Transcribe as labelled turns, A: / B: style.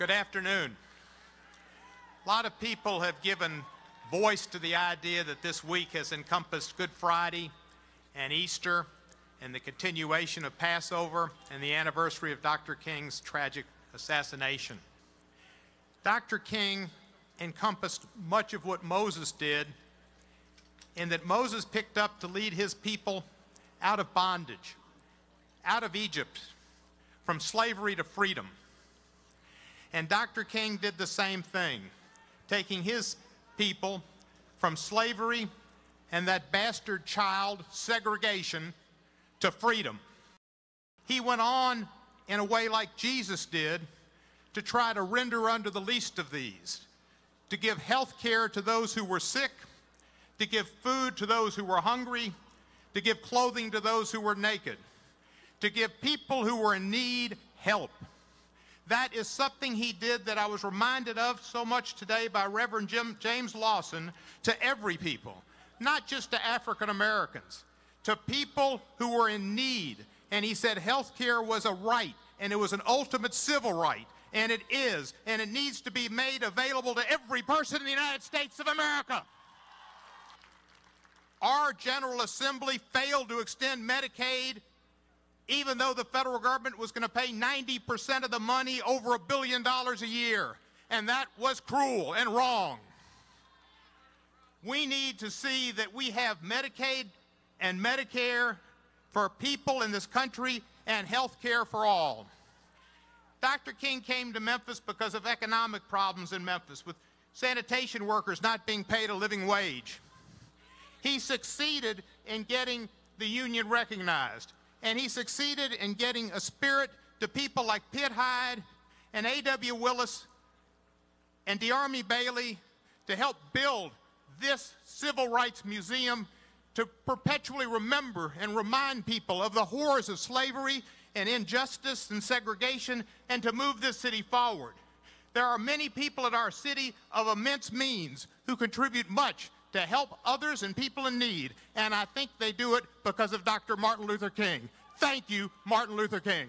A: Good afternoon. A lot of people have given voice to the idea that this week has encompassed Good Friday and Easter and the continuation of Passover and the anniversary of Dr. King's tragic assassination. Dr. King encompassed much of what Moses did in that Moses picked up to lead his people out of bondage, out of Egypt, from slavery to freedom. And Dr. King did the same thing, taking his people from slavery and that bastard child segregation to freedom. He went on in a way like Jesus did to try to render unto the least of these, to give health care to those who were sick, to give food to those who were hungry, to give clothing to those who were naked, to give people who were in need help. That is something he did that I was reminded of so much today by Reverend James Lawson, to every people, not just to African Americans, to people who were in need. And he said health care was a right, and it was an ultimate civil right, and it is, and it needs to be made available to every person in the United States of America. Our General Assembly failed to extend Medicaid, even though the federal government was going to pay 90% of the money, over $1 billion a year. And that was cruel and wrong. We need to see that we have Medicaid and Medicare for people in this country and health care for all. Dr. King came to Memphis because of economic problems in Memphis, with sanitation workers not being paid a living wage. He succeeded in getting the union recognized. And he succeeded in getting a spirit to people like Pitt Hyde and A.W. Willis and DeArmey Bailey to help build this civil rights museum to perpetually remember and remind people of the horrors of slavery and injustice and segregation, and to move this city forward. There are many people in our city of immense means who contribute much to help others and people in need, and I think they do it because of Dr. Martin Luther King. Thank you, Martin Luther King.